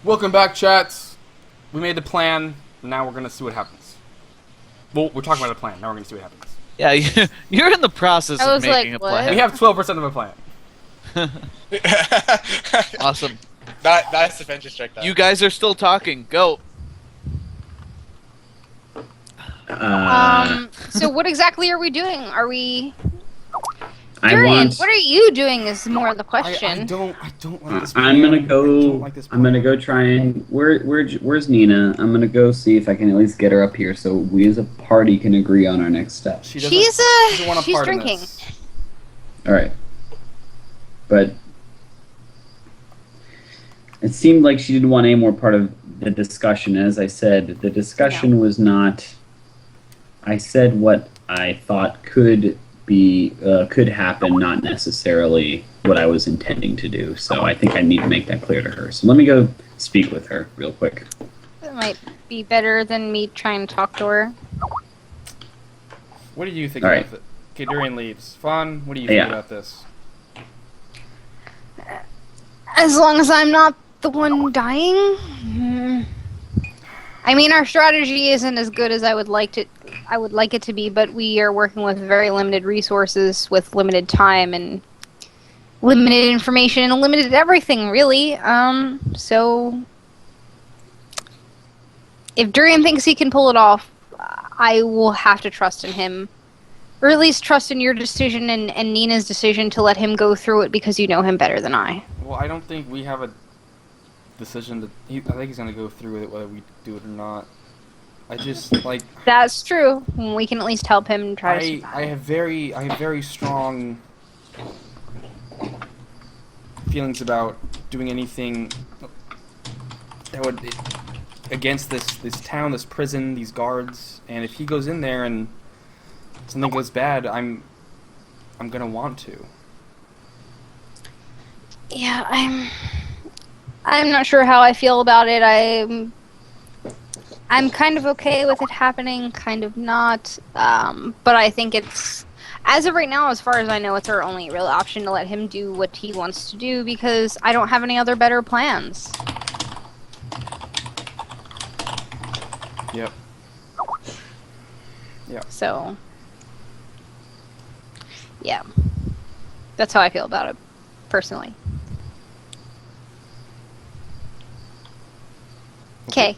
Welcome back, chats. We made the plan. Now we're gonna see what happens. Well, we're talking about a plan. Now we're gonna see what happens. Yeah, you're in the process I of was making like, a plan. We have 12% of a plan. Awesome. Nice adventure strike there. You guys are still talking. Go. So what exactly are we doing? Are we... I Durian, want. what are you doing is more the I question. don't like this plan. I'm gonna I don't go. like this I'm gonna plan. go try and. Where's Nina? I'm gonna go see if I can at least get her up here so we as a party can agree on our next steps. She doesn't, She's, doesn't want a she's part in drinking. this. All right. But it seemed like she didn't want any more part of the discussion. As I said, the discussion was not. I said what I thought could happen, not necessarily what I was intending to do. So I think I need to make that clear to her. So let me go speak with her real quick. It might be better than me trying to talk to her. What do you think All about right. it? Okay, Durian leaves. Fawn, what do you think Yeah. about this? As long as I'm not the one dying. I mean, our strategy isn't as good as I would like it to be, but we are working with very limited resources, with limited time and limited information and limited everything, really. So if Durian thinks he can pull it off, I will have to trust in him. Or at least trust in your decision and Nina's decision to let him go through it because you know him better than I. Well, I don't think we have a decision that I think he's gonna go through with it whether we do it or not. I just like That's true. We can at least help him try to survive. I have very strong feelings about doing anything that would against this town, this prison, these guards, and if he goes in there and something goes bad, I'm gonna want to. Yeah, I'm not sure how I feel about it. I'm kind of okay with it happening, kind of not. But I think it's, as of right now, as far as I know, it's our only real option to let him do what he wants to do because I don't have any other better plans. Yep. So, yeah, that's how I feel about it, personally. Okay.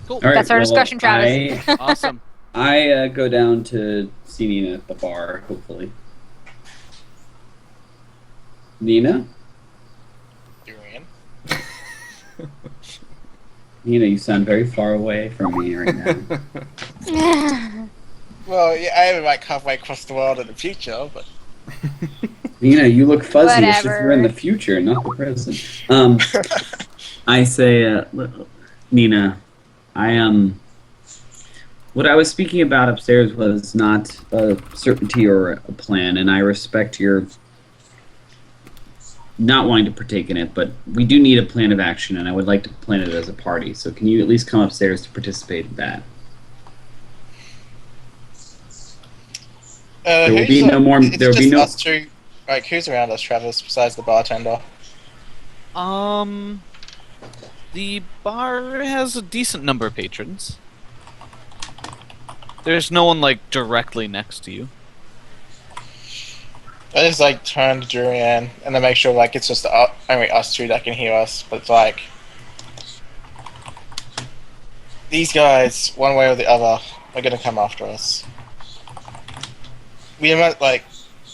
Cool. All right, That's our well, discussion, Travis. Awesome. I go down to see Nina at the bar, hopefully. Nina? Durian. Nina, you sound very far away from me right now. Well, yeah, I am like halfway across the world in the future, but Nina, you look fuzzy as if you're in the Whatever. future, not the present. I say, Nina, I am. What I was speaking about upstairs was not a certainty or a plan, and I respect your not wanting to partake in it, but we do need a plan of action, and I would like to plan it as a party. So can you at least come upstairs to participate in that? There will be no more. It's There will just be no. us two. Like, who's around us, Travis, besides the bartender? The bar has a decent number of patrons. There's no one like directly next to you. I just like turn to Durian and then make sure like it's just only us two that can hear us. But it's like these guys, one way or the other, are gonna come after us. We might like.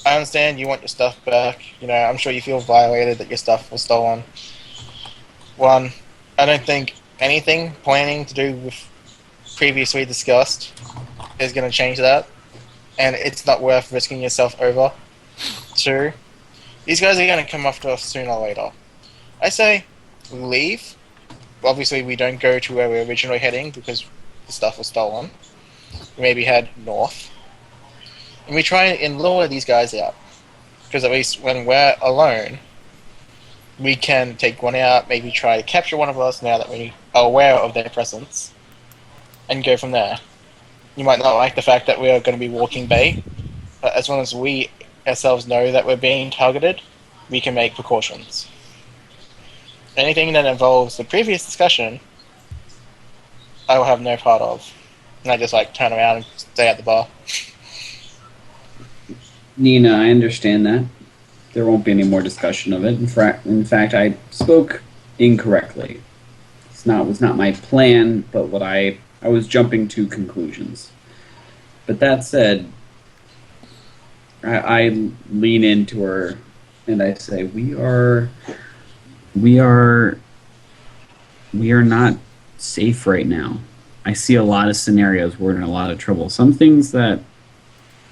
I understand you want your stuff back. You know, I'm sure you feel violated that your stuff was stolen. One, I don't think anything planning to do with previously discussed is going to change that, and it's not worth risking yourself over. Two, these guys are going to come after us sooner or later. I say, leave. Obviously, we don't go to where we were originally heading because the stuff was stolen. We maybe head north. And we try and lure these guys out. Because at least when we're alone, we can take one out, maybe try to capture one of us now that we are aware of their presence, and go from there. You might not like the fact that we are going to be walking bait, but as long as we ourselves know that we're being targeted, we can make precautions. anything that involves the previous discussion, I will have no part of. And I just like turn around and stay at the bar. Nina, I understand that. There won't be any more discussion of it. In fact, I spoke incorrectly. Was not my plan, but what I was jumping to conclusions. But that said, I lean into her and I say, we are not safe right now. I see a lot of scenarios where we're in a lot of trouble. Some things that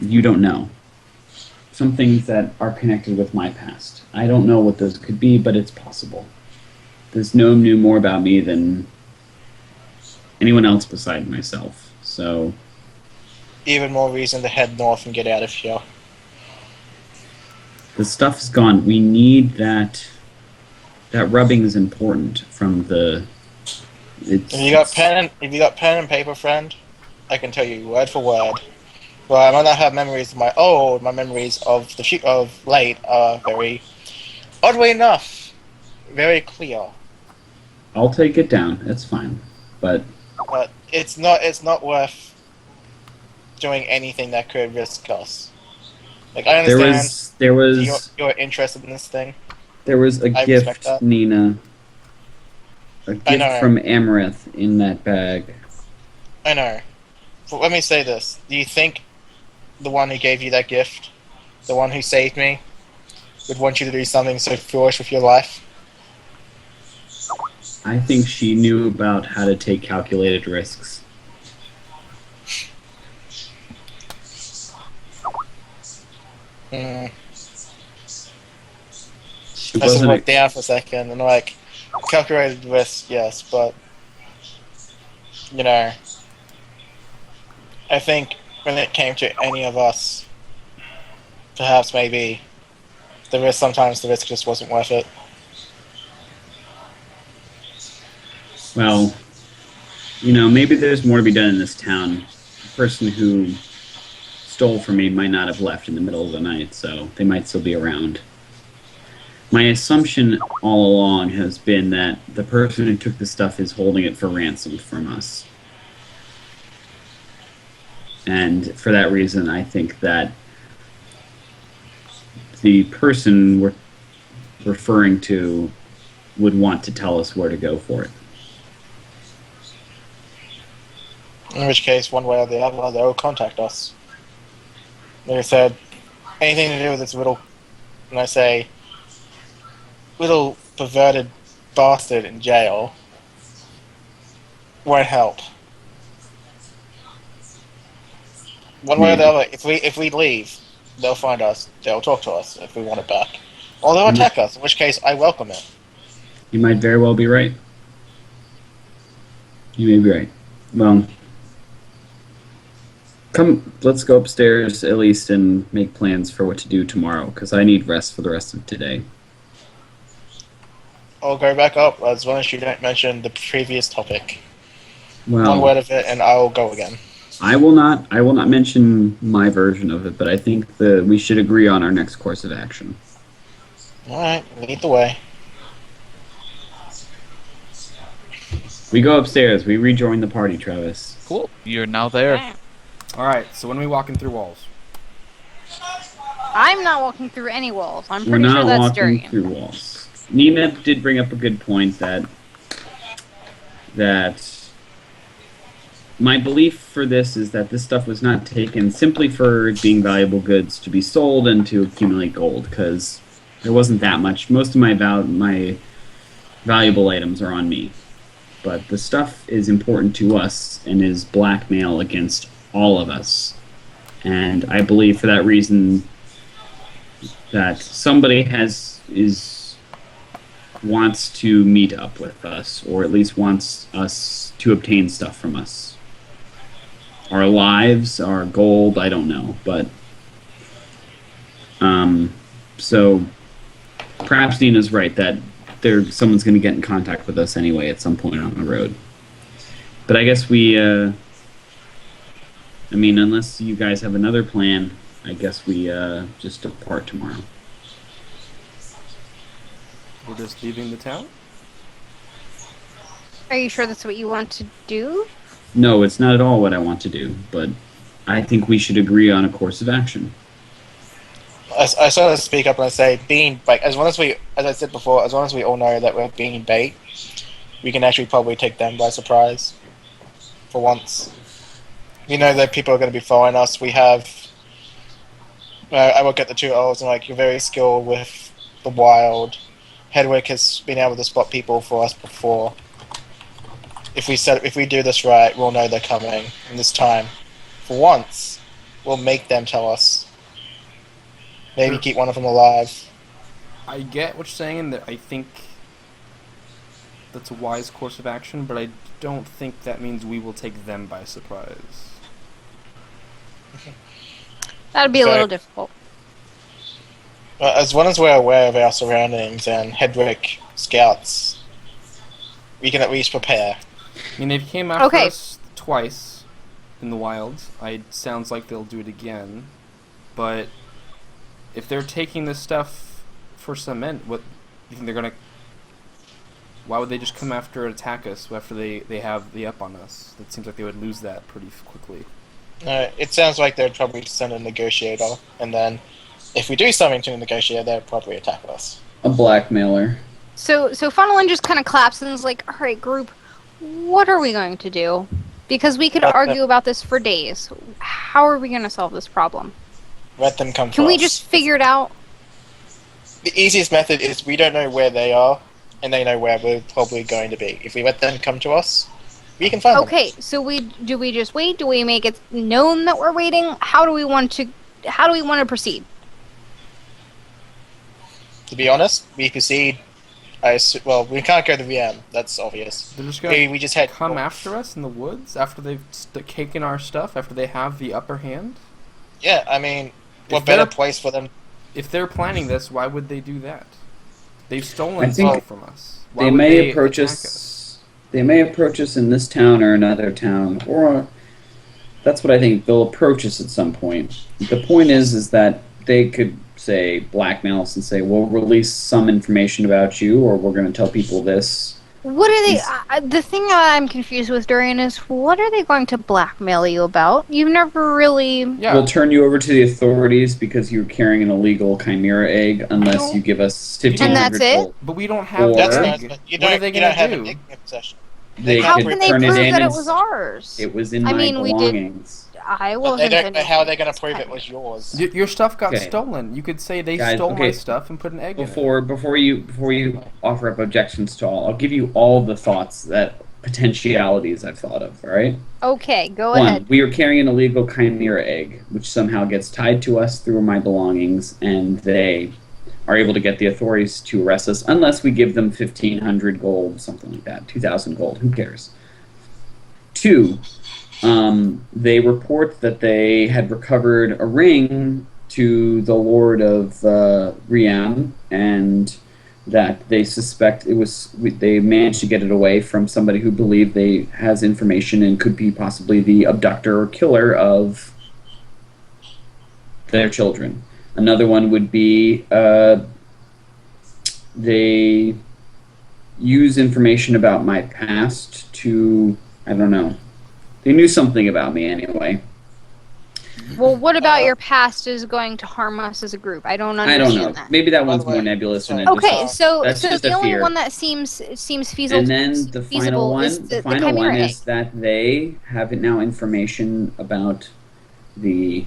you don't know. Some things that are connected with my past. I don't know what those could be, but it's possible. This gnome knew more about me than anyone else beside myself. So, Even more reason to head north and get out of here. the stuff's gone. We need that. That rubbing is important from the. If you got pen and paper, friend, I can tell you word for word. Well, I might not have memories of my old. My memories of of late are very, oddly enough, very clear. I'll take it down. It's fine, but But it's not worth doing anything that could risk us. Like I understand there was you're interested in this thing. there was a I respect gift, that. Nina. A I gift know. from Amareth in that bag. I know. But let me say this: do you think the one who gave you that gift, the one who saved me, would want you to do something so foolish with your life? I think she knew about how to take calculated risks. Mm. She I just wasn't. looked down for a second and like calculated risk, yes, but you know, I think when it came to any of us, perhaps maybe sometimes the risk just wasn't worth it. Well, maybe there's more to be done in this town. The person who stole from me might not have left in the middle of the night, so they might still be around. My assumption all along has been that the person who took the stuff is holding it for ransom from us. And for that reason, I think that the person we're referring to would want to tell us where to go for it. In which case, one way or the other, they'll contact us. Like I said, anything to do with this little, when I say little perverted bastard in jail, won't help. One way or the other, if we leave, they'll find us. They'll talk to us if we want it back, or they'll attack us. In which case, I welcome it. You might very well be right. You may be right. Well, let's go upstairs at least and make plans for what to do tomorrow, because I need rest for the rest of today. I'll go back up as long as you don't mention the previous topic. One Well, word of it, and I'll go again. I will not mention my version of it, but I think that we should agree on our next course of action. Alright, lead the way. We go upstairs. We rejoin the party, Travis. Cool. You're now there. All right. So when are we walking through walls? I'm not walking through any walls. I'm We're pretty not sure that's walking Durian. through walls. Nina did bring up a good point that my belief for this is that this stuff was not taken simply for being valuable goods to be sold and to accumulate gold, because there wasn't that much. Most of my valuable items are on me. But the stuff is important to us and is blackmail against all of us. And I believe for that reason that somebody wants to meet up with us, or at least wants us to obtain stuff from us. Our lives, our gold, I don't know, but so perhaps Nina's right that someone's going to get in contact with us anyway at some point on the road. But I guess unless you guys have another plan, I guess we just depart tomorrow. We're just leaving the town. Are you sure that's what you want to do? No, it's not at all what I want to do, but I think we should agree on a course of action. I sort of speak up and I say, being like, as long as we, as I said before, as long as we all know that we're being bait, we can actually probably take them by surprise. For once, we know that people are going to be following us. We have. I work at the two O's, and like you're very skilled with the wild. Hedwig has been able to spot people for us before. If we do this right, we'll know they're coming. And this time, for once, we'll make them tell us. Maybe keep one of them alive. I get what you're saying, and that I think that's a wise course of action, but I don't think that means we will take them by surprise. That'd be a So- little difficult. As long as we're aware of our surroundings and Hedwig scouts, we can at least prepare. I mean, they came after Okay. us twice in the wilds. It sounds like they'll do it again. But if they're taking this stuff for cement, what you think they're gonna? Why would they just come after and attack us after they have the up on us? It seems like they would lose that pretty quickly. It sounds like they'd probably send a negotiator, and then if we do something to the negotiator, they'd probably attack us. A blackmailer. So Funnelin just kind of claps and is like, "All right, group, what are we going to do? Because we could argue about this for days. How are we going to solve this problem? Let them come Can to we us. just figure it out?" The easiest method is we don't know where they are, and they know where we're probably going to be. If we let them come to us, we can find them. Okay, so do we just wait? Do we make it known that we're waiting? How do we want to proceed? To be honest, we proceed. Well, we can't go to VM. That's obvious. They're just gonna Maybe we just head come north. after us in the woods after they've taken our stuff, after they have the upper hand. Yeah, I mean, what If better they're- place for them? If they're planning this, why would they do that? They've I stolen think stuff from us. Why They would may approach attack us. They may approach us in this town or another town, or that's what I think. They'll approach us at some point. The point is that they could say blackmail us and say, "We'll release some information about you, or we're going to tell people this." What are they? Yes. The thing I'm confused with, Dorian, is what are they going to blackmail you about? You've never really. Yeah. We'll turn you over to the authorities because you're carrying an illegal chimera egg, unless you give us 1,500 And that's it? gold. But we don't have Or- That's the nice, egg. but you What are don't. they You gonna don't have do? an egg in possession. They How could can they turn prove it in that it and was ours? It was in I my mean, we did- belongings. I But wasn't. they don't. in- How are they going to prove it was yours? Your stuff got Okay. stolen. You could say they Guys, stole my okay. stuff and put an egg in it. Before you offer up objections to all, I'll give you all the thoughts that potentialities I've thought of. All right. Okay, go One, ahead. we are carrying an illegal chimera egg, which somehow gets tied to us through my belongings, and they are able to get the authorities to arrest us unless we give them 1,500 gold, something like that, 2,000 gold. Who cares? Two, they report that they had recovered a ring to the Lord of Riam, and that they suspect they managed to get it away from somebody who believed they has information and could be possibly the abductor or killer of their children. Another one would be they use information about my past to, I don't know. They knew something about me anyway. Well, what about your past is going to harm us as a group? I don't I understand don't know. that. Maybe that By one's the way, more nebulous than sorry. it just- Okay, so That's just the a only fear. one that seems feasible. And then the final one, is the final chimera one egg. is that they have now information about the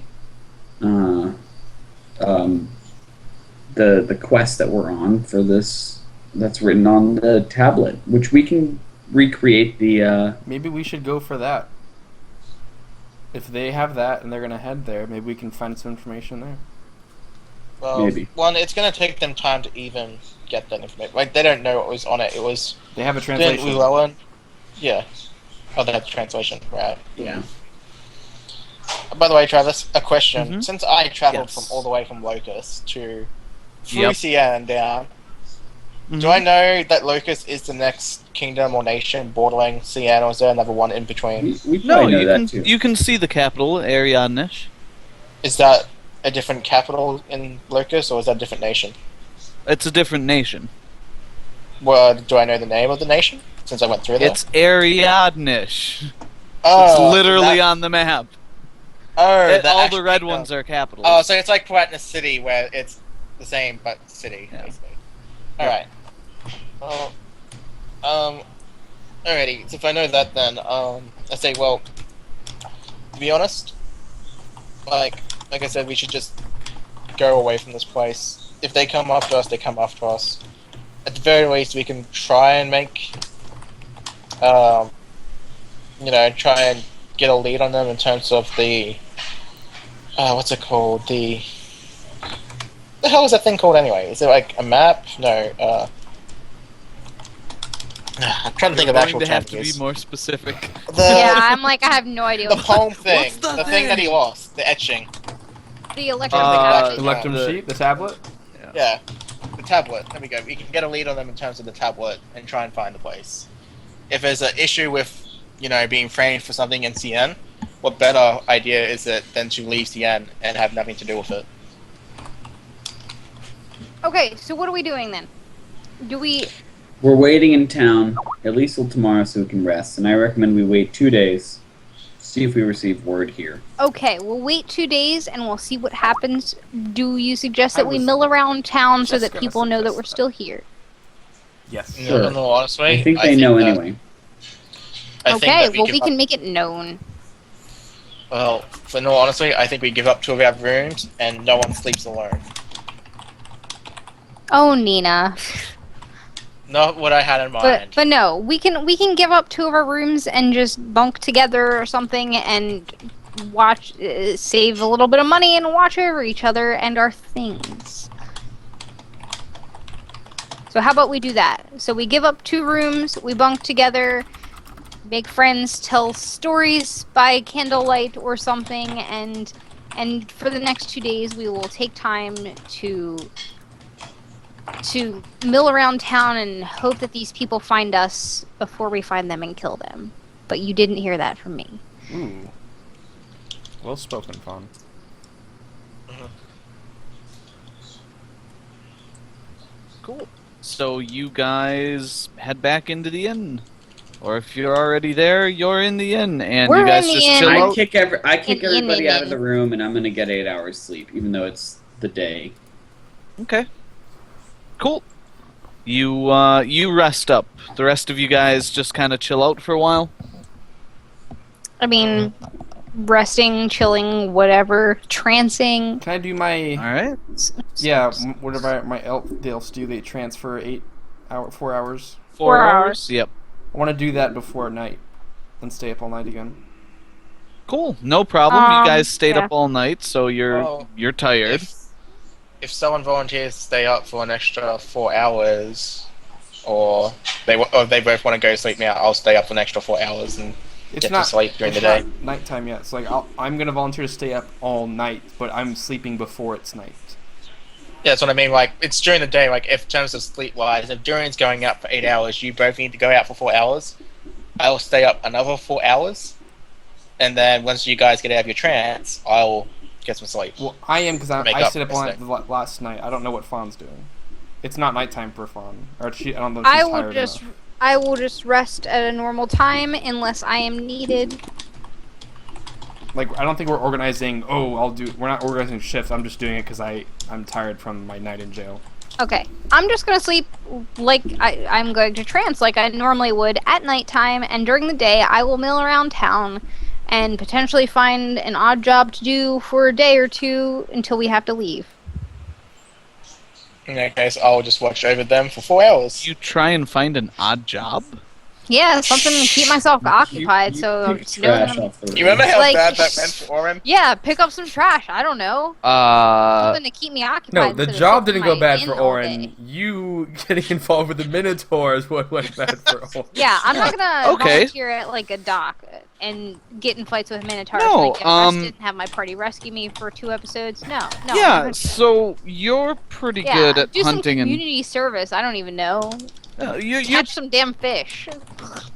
the quest that we're on for this. That's written on the tablet, which we can recreate the. Maybe we should go for that. If they have that and they're gonna head there, maybe we can find some information there. Well, Maybe. one, it's going to take them time to even get that information. Like, they don't know what was on it. It was They have a Didn't translation. Llewellyn. Yeah. Oh, that's translation, right? Yeah. By the way, Travis, a question. Mhm. Since I travelled Yes. from all the way from Locust to through Yep. Cian and down, Mhm. do I know that Locust is the next kingdom or nation bordering Cian, or is there another one in between? We No, probably know you that can too. you can see the capital, Ariadnish. Is that a different capital in Locust, or is that a different nation? It's a different nation. Well, do I know the name of the nation? since I went through there. It's Ariadnish. Oh, It's literally that- on the map. Oh, All that the actually- red ones are capitals. Oh, so it's like Quatna City, where it's the same but city, Yeah. basically. Alright. Well, alrighty. So if I know that, then I say, well, to be honest, like I said, we should just go away from this place. If they come after us, they come after us. At the very least, we can try and make, try and get a lead on them in terms of the, what's it called? The hell is that thing called anyway? Is it like a map? No, I'm trying to think of You're actual going to have to terms. be more specific. Yeah, I'm like, I have no idea. The What poem thing. What's the The thing that he thing? lost. The etching. the electric Uh, Electrum the- sheet, the tablet. Yeah. The tablet. There we go. We can get a lead on them in terms of the tablet and try and find the place. If there's an issue with, being framed for something in CN, what better idea is it than to leave CN and have nothing to do with it? Okay, so what are we doing then? Do we? We're waiting in town at least till tomorrow so we can rest, and I recommend we wait 2 days. See if we receive word here. Okay, we'll wait 2 days and we'll see what happens. Do you suggest I that we was mill around town so just that gonna people know that suggest we're that. still here? Yes. Sure. No, honestly, I think they know anyway. Okay, well we can make it known. Well, for no, honestly, I think we give up 2 of our rooms and no one sleeps alone. Oh, Nina. Not what I had in But mind. but no, we can give up 2 of our rooms and just bunk together or something and watch, save a little bit of money and watch over each other and our things. So how about we do that? So we give up 2 rooms, we bunk together, make friends, tell stories by candlelight or something, and for the next 2 days we will take time to mill around town and hope that these people find us before we find them and kill them. But you didn't hear that from me. Ooh. Well spoken, Fawn. Cool. So you guys head back into the inn. Or if you're already there, you're in the inn, and We're you guys in the just inn. chill I out. kick everybody out of in. the room, and I'm gonna get 8 hours sleep, even though it's the day. Okay. Cool. You rest up. The rest of you guys just kind of chill out for a while. I mean, resting, chilling, whatever, trancing. Can I do my? All right. Yeah, whatever my elves do, they transfer 4 hours. 4 hours. Yep. I want to do that before night, and stay up all night again. Cool. No problem. You guys stayed yeah. up all night, so Well, you're tired. If someone volunteers to stay up for an extra 4 hours, or they both want to go to sleep now, I'll stay up for an extra 4 hours and It's get not to sleep during the it's day. not nighttime yet. So I'm gonna volunteer to stay up all night, but I'm sleeping before it's night. Yeah, that's what I mean. Like, it's during the day. Like, if in terms of sleep-wise, if Durian's going out for 8 hours, you both need to go out for 4 hours. I'll stay up another 4 hours, and then once you guys get out of your trance, I'll get some sleep. Well, I am because Make I up stayed up for all night sleep. last night. I don't know what Fawn's doing. It's not nighttime for Fawn, or I don't know if she's I will tired just enough. I will just rest at a normal time unless I am needed. Like, I don't think we're organizing. We're not organizing shifts. I'm just doing it because I'm tired from my night in jail. Okay, I'm just gonna sleep like I'm going to trance like I normally would at nighttime, and during the day I will mill around town and potentially find an odd job to do for a day or 2 until we have to leave. In that case, I'll just watch over them for 4 hours. You try and find an odd job. Yeah, something to keep myself occupied. So Pick just knowing trash I'm- off the room. You remember how Like- bad that went for Oren? yeah, pick up some trash. I don't know. Something to keep me occupied. No, the instead of job sitting didn't go in bad my for inn all Oren. day. You getting involved with the Minotaur is what went bad for Oren. Yeah, I'm not gonna Okay. volunteer at like a dock and get in fights with Minotaurs. No, and get arrested and have my party rescue me for 2 episodes. No. Yeah. I'm So you're pretty yeah, good at do some hunting and community service. I don't even know. you're Catch some damn fish.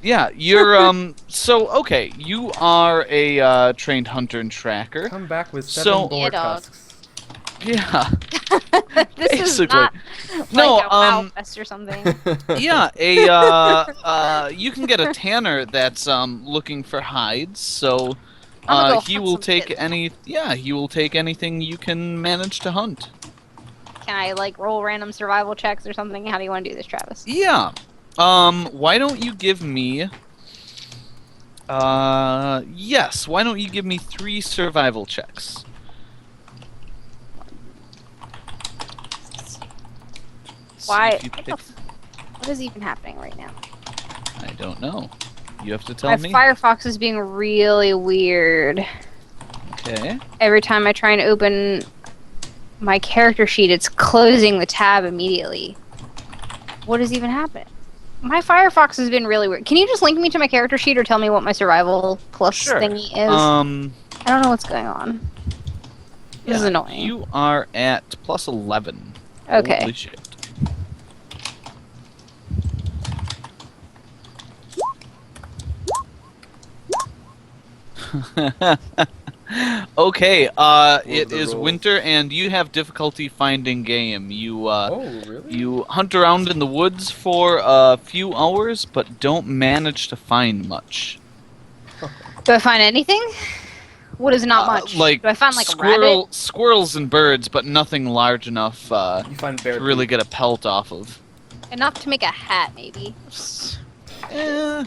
yeah. You're So okay, you are a trained hunter and tracker. Come back with 7 So- board Yeah, dog. husks. Yeah. This is Basically. not No, like a Wow Fest or something. Yeah, you can get a tanner that's looking for hides, so I'm gonna go he hunt will some take shit. he will take anything you can manage to hunt. Can I like roll random survival checks or something? How do you want to do this, Travis? Yeah. Why don't you give me yes, why don't you give me 3 survival checks? See Why? if you What, pick- what is even happening right now? I don't know. You have to tell My me. Firefox is being really weird. Okay. Every time I try and open my character sheet, it's closing the tab immediately. What is even happening? My Firefox has been really weird. Can you just link me to my character sheet or tell me what my survival plus Sure. thingy is? I don't know what's going on. This is yeah, annoying. You are at plus 11. Okay. Holy shit. Okay, it the is rolls? winter and you have difficulty finding game. You Oh, really? you hunt around in the woods for a few hours but don't manage to find much. Do I find anything? What is not much? Like Do I find like a rabbit? squirrels and birds, but nothing large enough You find bear to really poop. get a pelt off of. Enough to make a hat, maybe. Eh,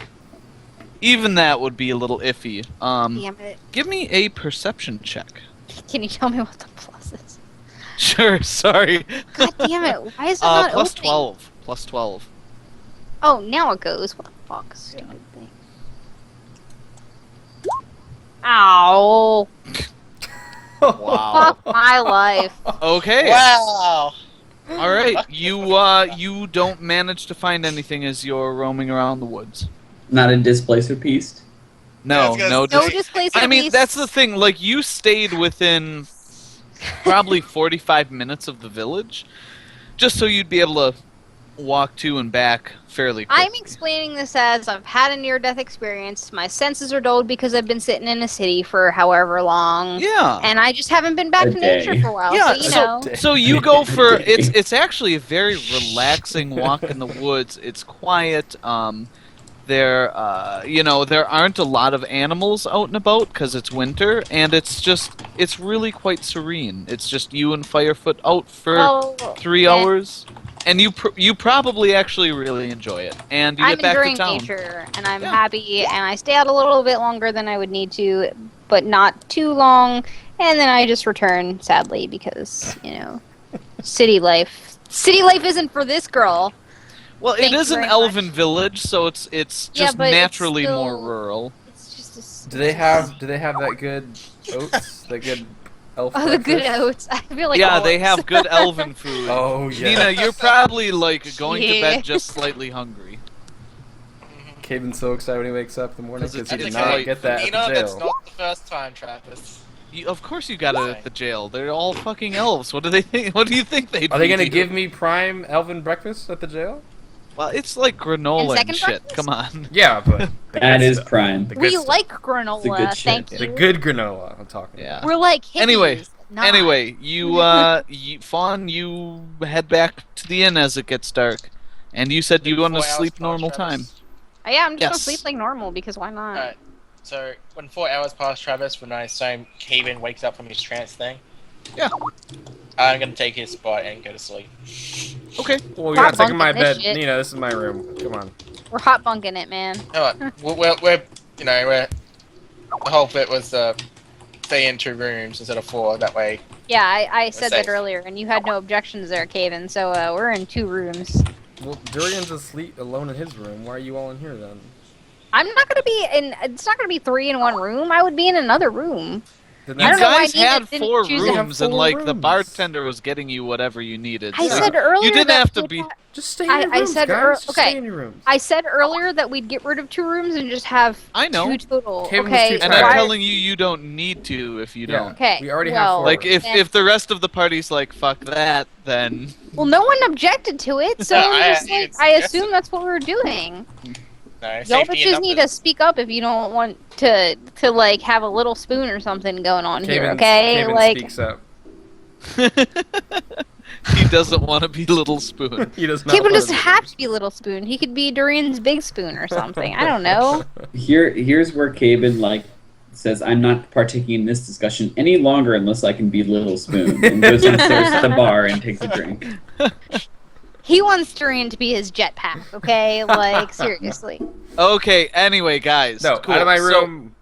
even that would be a little iffy. Damn it. Give me a perception check. Can you tell me what the plus is? Sure, sorry. God damn it. Why is it not Plus opening? 12. Plus 12. Oh, now it goes. What the fuck? Stupid thing. Ow. Wow. Fuck my life. Okay. Wow. All right. You don't manage to find anything as you're roaming around the woods. Not a displacer piece. No, Yeah, I no. was gonna No say- displacer I mean, piece. that's the thing. Like, you stayed within probably 45 minutes of the village, just so you'd be able to walk to and back fairly quickly. I'm explaining this as I've had a near-death experience. My senses are dulled because I've been sitting in a city for however long. Yeah. And I just haven't been back A to day. nature for a while, Yeah, so you know. So you go for it's actually a very relaxing walk in the woods. It's quiet. There there aren't a lot of animals out and about because it's winter, and it's really quite serene. It's just you and Firefoot out for Well, 3 eh, hours, and you probably actually really enjoy it. And you I'm get back to enjoying town. nature, and I'm Yeah. happy, and I stay out a little bit longer than I would need to, but not too long, and then I just return, sadly, because, city life. City life isn't for this girl. Well, Thank it is you an very elven much. village, so it's Yeah, just but it's naturally still- more rural. It's just a... Do they have that good oats? That good elf Oh, the good breakfast? oats. I feel like Yeah, all they oats. have good elven food. Oh yeah. Nina, you're probably like going to Yeah. bed just slightly hungry. Caven's so excited when he wakes up in the morning 'Cause because it's- he did it's not like- get that You at know, the that's jail. not the first time, Travis. Of course you got it at the jail. They're all fucking elves. What do they think? What do you think they? Are they gonna give me prime elven breakfast at the jail? Well, it's like granola and second shit. breakfast? Come on. Yeah, but the That good is stuff. prime. The good We stuff. like granola, It's a good thank shit. you. The good granola. I'm talking. Yeah. We're like hippies. Anyway, not. Anyway, Fawn, you head back to the inn as it gets dark, and you said you want to 4 hours sleep past, normal Travis. time. Oh, yeah, I'm just gonna Yes. sleep like normal because why not? Alright. So, when 4 hours pass, Travis, when I assume Kevin wakes up from his trance thing, Yeah. I'm gonna take his spot and go to sleep. Okay. Well, you're Stop not taking my bunking this bed, shit. Nina. This is my room. Come on. We're hot bunking it, man. Alright, we're the whole bit was stay in 2 rooms instead of 4. That way, Yeah, I said that safe. earlier, and you had no objections there, Caven. So we're in 2 rooms. Well, Durian's asleep alone in his room. Why are you all in here then? I'm not gonna be in. It's not gonna be 3 in one room. I would be in another room. Then You I don't know why guys Nina had didn't 4 choose to have rooms, and 4 like the rooms. bartender was getting you whatever you needed. I so- said earlier. You didn't that have to we'd be. Just stay in I- your I rooms, said guys. ear- Just okay. stay in your rooms. I said earlier that we'd get rid of 2 rooms and just have I know. 2 total. Caven was Okay. too And tired. I'm why- telling you, you don't need to if you Yeah. don't. Okay. We already well, have 4. Like if then- if the rest of the party's like fuck that, then Well, no one objected to it, so Yeah, I'm I just like, hadn't I suggested assume that's what we're doing. no, Y'all safety in bitches need to numbers. speak up if you don't want to like have a little spoon or something going on here, Caven, okay? Caven Like, speaks up. He doesn't want to be Little Spoon. He does not. Cable wanna doesn't be have to be Little Spoon. He could be Durian's Big Spoon or something. I don't know. Here's where Caben like says, "I'm not partaking in this discussion any longer unless I can be Little Spoon," and goes downstairs to the bar and takes a drink. He wants Durian to be his jetpack, okay? Like, seriously. Okay, anyway, guys. No, cool. out of my So- room.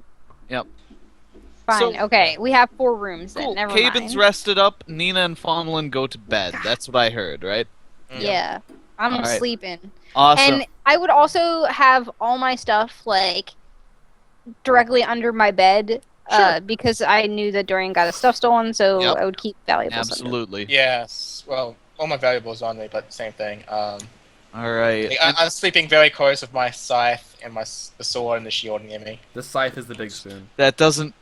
Fine, So- okay. We have 4 rooms then. cool. Never Caben's mind. rested up. Nina and Fonlin go to bed. That's what I heard, right? Yeah. I'm All right. sleeping. Awesome. And I would also have all my stuff, like, directly under my bed. Because I knew that Durian got his stuff stolen, so Yep. I would keep valuables under. Absolutely. Yes. Well, all my valuables on me, but same thing. All right. I'm sleeping very close with my scythe and the sword and the shield near me. The scythe is the big spoon. That doesn't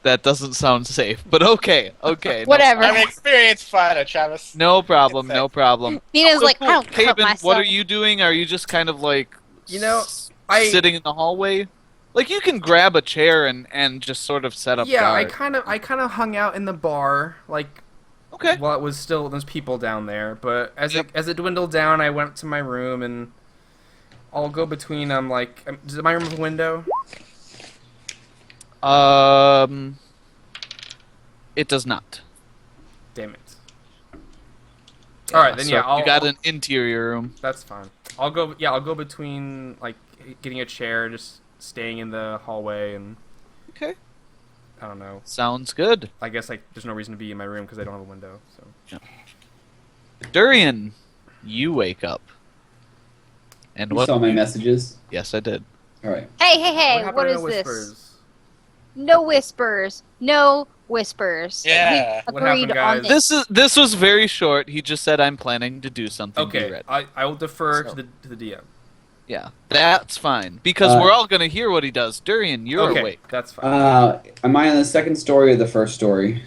sound safe, but okay. Okay. no Whatever. I'm an experienced fighter, Travis. No problem. No problem. Nina's like, I don't cut Caben, myself. what are you doing? Are you just kind of like, You know, I- sitting in the hallway? Like you can grab a chair and just sort of set up. Yeah, guard. I kind of hung out in the bar, like Okay. while it was still there's people down there. But as it dwindled down, I went to my room and I'll go between. Does my room have a window? It does not. Damn it. All right, then So yeah, you got an interior room. That's fine. I'll go. Yeah, I'll go between like getting a chair, just staying in the hallway, and Okay. I don't know. Sounds good. I guess like there's no reason to be in my room because I don't have a window. So Durian, you wake up. And You what? saw my messages. Yes, I did. All right. Hey, happened what to is no this? whispers? No whispers. No whispers. Yeah. We What agreed happened, on guys? This was very short. He just said I'm planning to do something. Be Okay, ready." I will defer So- to the DM. Yeah, that's fine because we're all gonna hear what he does. Durian, you're Okay, awake. that's fine. Am I on the second story or the first story?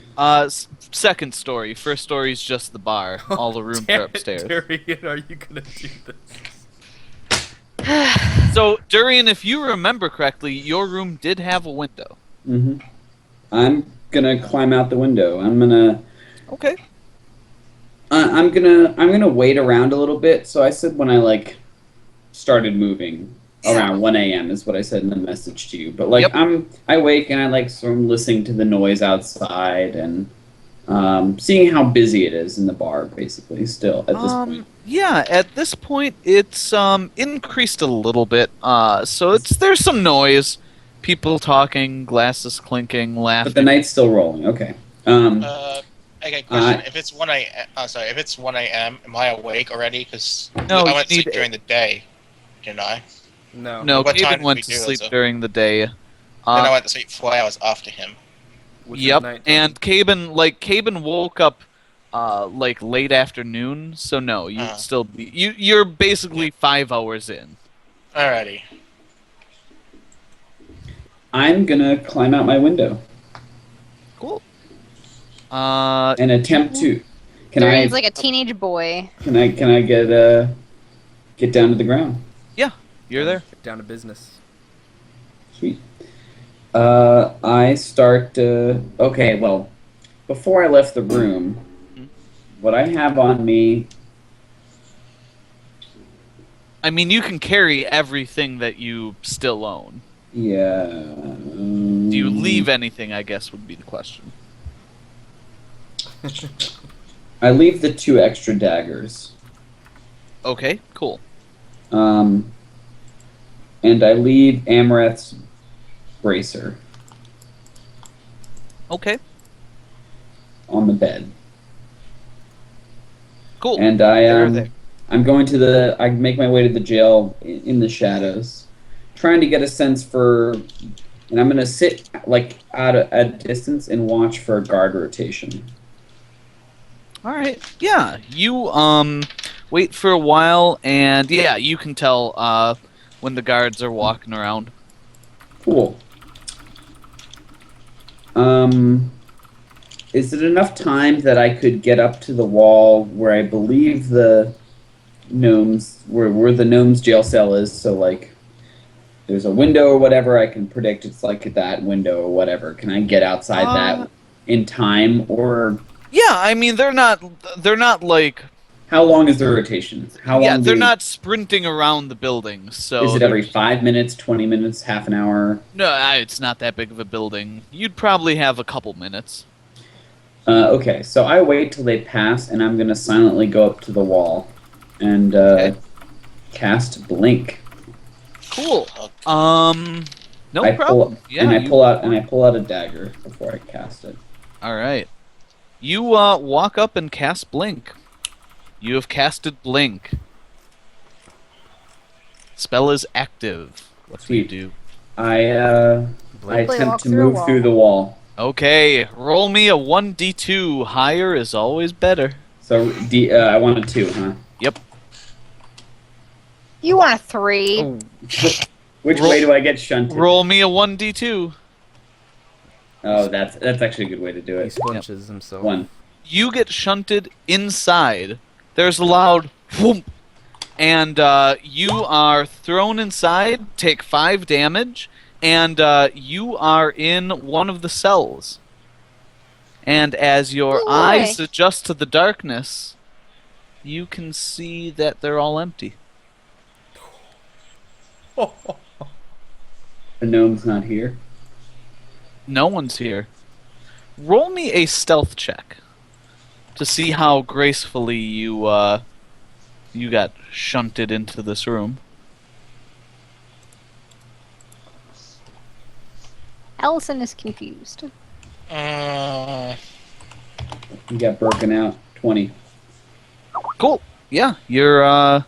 Second story. First story is just the bar. All the rooms Damn are it, upstairs. Durian, are you gonna do this? So Durian, if you remember correctly, your room did have a window. Mm-hmm. I'm gonna climb out the window. I'm gonna wait around a little bit. So I said when I started moving around 1 a.m. is what I said in the message to you. But Yep. I wake and I sort of listening to the noise outside and seeing how busy it is in the bar. Basically, still at this point. Yeah, at this point it's increased a little bit. So there's some noise, people talking, glasses clinking, laughing. But the night's still rolling. Okay. Okay, question. If it's 1 a.m., if it's 1 a.m., am I awake already? Because No, I you went to sleep need- during the day, didn't I? No. No, What time Caden did went we to do sleep this? during the day. Then I went to sleep 4 hours after him. Which is Yep, nighttime. and Caben woke up late afternoon, so no, you'd still be you're basically 5 hours in. Alrighty. I'm gonna climb out my window Cool. and attempt to. Can Durian's I? like a teenage boy. Can I get down to the ground? You're there. Get down to business. Sweet. I start. Okay, well, before I left the room, what I have on me. I mean, you can carry everything that you still own. Yeah. Do you leave anything? I guess would be the question. I leave the 2 extra daggers. Okay, cool. And I leave Amreth's bracer Okay, on the bed. cool. And There. I'm going to I make my way to the jail in the shadows, trying to get a sense for, and I'm going to sit at a distance and watch for a guard rotation. All right. Yeah, you wait for a while, and yeah, you can tell when the guards are walking around. Cool. Is it enough time that I could get up to the wall where I believe the gnomes, where the gnomes jail cell is? So there's a window or whatever. I can predict it's that window or whatever. Can I get outside that in time, or Yeah, I mean they're not like How long is the rotation? How yeah, long? they're not sprinting around the building. So Is it they're- every 5 minutes, 20 minutes, half an hour? No, it's not that big of a building. You'd probably have a couple minutes. Okay, so I wait till they pass, and I'm gonna silently go up to the wall and Okay. cast blink. Cool. No I problem. pull, Yeah. and I you- pull out a dagger before I cast it. All right. You walk up and cast blink. You have casted blink. Spell is active. What do you Sweet. do? I Blink. attempt walk to through a move wall. through the wall. Okay, roll me a 1d2. Higher is always better. So I want a 2, huh? Yep. You want a 3? Oh, Which Roll- way do I get shunted? Roll me a 1d2. Oh, that's actually a good way to do he it. squinches himself. 1. You get shunted inside. There's a loud whoomp, and you are thrown inside, take 5 damage, and you are in one of the cells. And as your Ooh, eyes okay. adjust to the darkness, you can see that they're all empty. The gnome's not here. No one's here. Roll me a stealth check to see how gracefully you got shunted into this room. Allison is confused. We got broken out. 20. Cool. Yeah, you're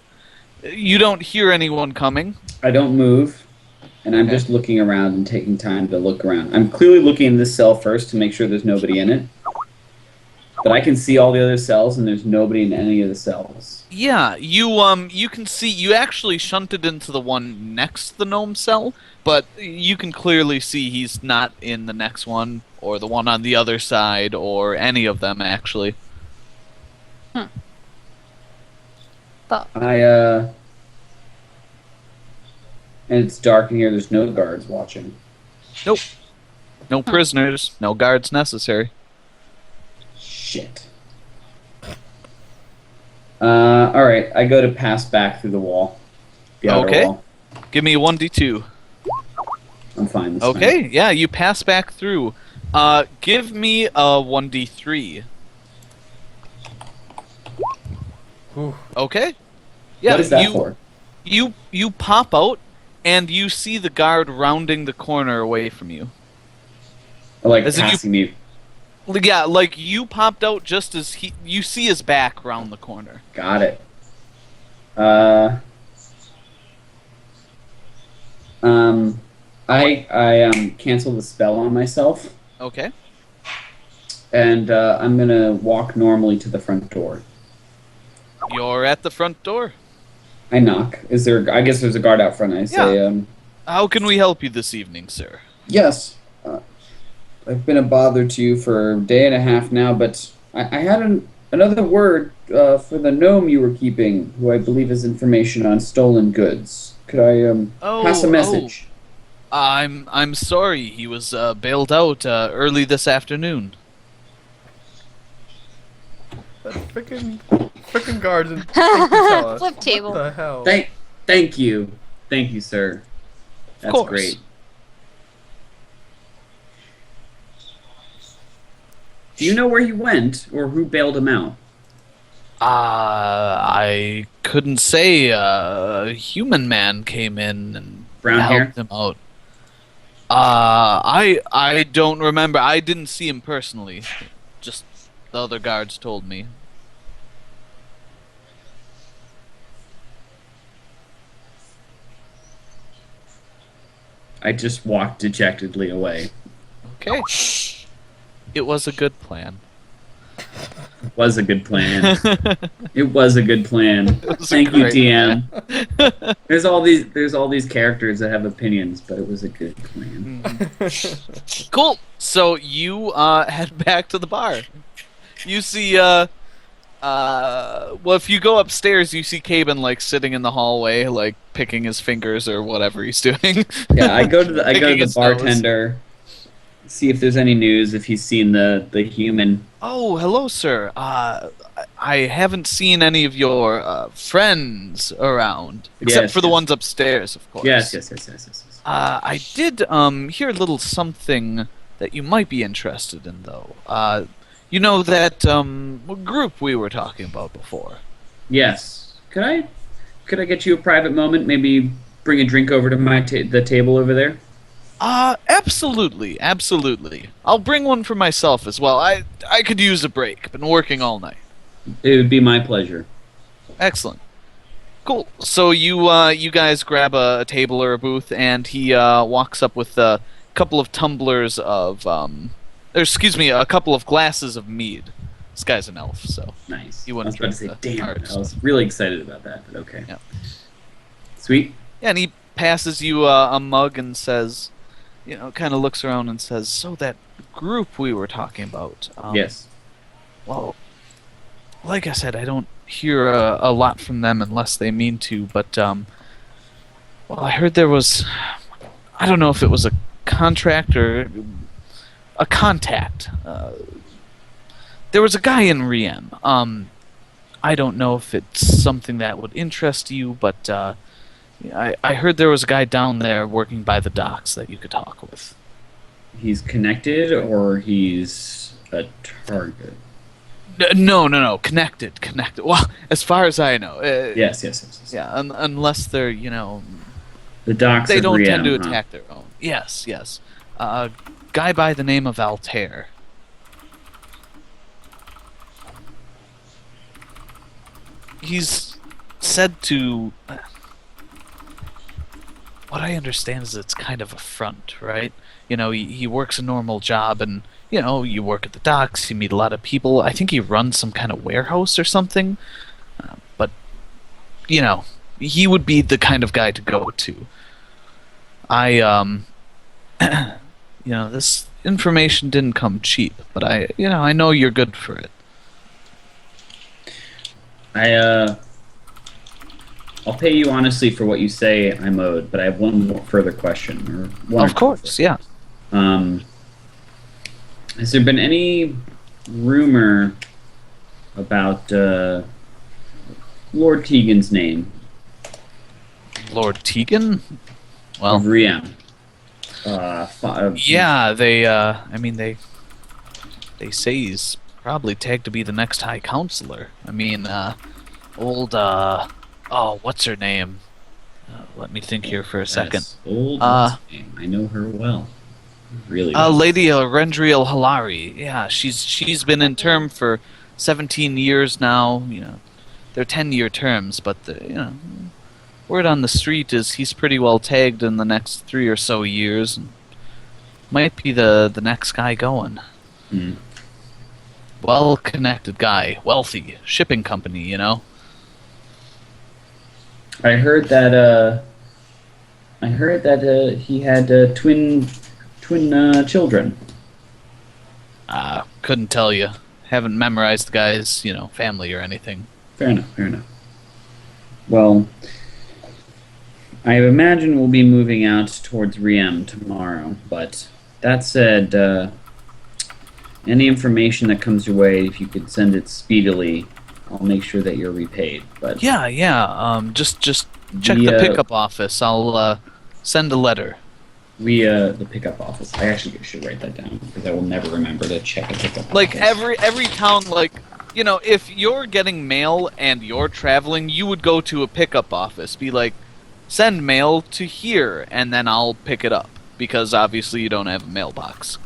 you don't hear anyone coming. I don't move, and I'm Okay. just looking around and taking time to look around. I'm clearly looking in this cell first to make sure there's nobody in it. But I can see all the other cells, and there's nobody in any of the cells. Yeah, you can see you actually shunted into the one next to the gnome cell, but you can clearly see he's not in the next one or the one on the other side or any of them actually. But And it's dark in here. There's no guards watching. No prisoners, no guards necessary. Shit. All right. I go to pass back through the wall. The outer Okay. wall. Give me a 1d2. I'm fine. This time. Okay, yeah, you pass back through. Give me a 1d3. Whew. Okay. Yeah, What is that you, for? You pop out and you see the guard rounding the corner away from you. Like As if you- passing me. Yeah, like you popped out just as you see his back round the corner. Got it. I cancel the spell on myself, Okay. and I'm gonna walk normally to the front door. You're at the front door. I knock. Is there? I guess there's a guard out front. I say, How can we help you this evening, sir? yes. I've been a bother to you for a day and a half now, but I had another word for the gnome you were keeping, who I believe has information on stolen goods. Could I pass a message? I'm sorry. He was bailed out early this afternoon. That freaking guards didn't tell us. Flip table. What the hell? Thank you, sir. That's course. great. Do you know where he went, or who bailed him out? I couldn't say. A human man came in and Brown hair? helped him out. I don't remember. I didn't see him personally. Just the other guards told me. I just walked dejectedly away. Okay. It was a good plan. Was a good plan. It was a good plan. was a Thank you, great DM. There's all these characters that have opinions, but it was a good plan. Cool. So you head back to the bar. You see, well, if you go upstairs, you see Caben like sitting in the hallway, like picking his fingers or whatever he's doing. Yeah, I go to the Picking his nose. bartender. see if there's any news, if he's seen the human. Oh, hello, sir. I haven't seen any of your friends around, except Yes, for the yes. ones upstairs, of course. Yes. I did hear a little something that you might be interested in, though. You know that group we were talking about before? Yes. Could I get you a private moment? Maybe bring a drink over to the table over there? Absolutely. I'll bring one for myself as well. I could use a break. Been working all night. It would be my pleasure. Excellent. Cool. So you guys grab a table or a booth, and he walks up with a couple of tumblers of a couple of glasses of mead. This guy's an elf, so Nice. You I was wouldn't about to drink say, the damn, hard I was really excited about that, but okay. Yeah. Sweet. yeah, and he passes you a mug and says, kind of looks around and says, "So that group we were talking about." Yes. Well, like I said, I don't hear a lot from them unless they mean to, but, I heard there was, I don't know if it was a contract or a contact. There was a guy in Riem. I don't know if it's something that would interest you, but, I heard there was a guy down there working by the docks that you could talk with. He's connected or he's a target? No. Connected. Well, as far as I know. Yes. Yeah, unless they're, The docks they of don't tend to Riem, huh? attack their own. Yes. A guy by the name of Altair. He's said to... What I understand is it's kind of a front, right? He works a normal job and, you work at the docks, you meet a lot of people. I think he runs some kind of warehouse or something. But, he would be the kind of guy to go to. This information didn't come cheap, but I know you're good for it. I'll pay you honestly for what you say I'm owed, but I have one more further question. Of course, yeah. Has there been any rumor about Lord Tegan's name? Lord Tegan? Of Well, Riem. yeah, they say he's probably tagged to be the next High Counselor. What's her name? Let me think here for a second. Yes, old what's her name? I know her well. Really well. Lady Rendriel Halari. Yeah, she's been in term for 17 years now. They're 10-year terms, but word on the street is he's pretty well tagged in the next 3 or so years. Might be the next guy going. Hmm. Well-connected guy, wealthy, shipping company. I heard that he had twin children. Couldn't tell you. Haven't memorized the guy's, family or anything. Fair enough. Well, I imagine we'll be moving out towards Riem tomorrow, but that said, any information that comes your way, if you could send it speedily, I'll make sure that you're repaid. But Yeah. Just check the pickup office. I'll send a letter. the pickup office. I actually should write that down because I will never remember to check a pickup Like office. every town, if you're getting mail and you're traveling, you would go to a pickup office. Be like, send mail to here, and then I'll pick it up. Because obviously you don't have a mailbox.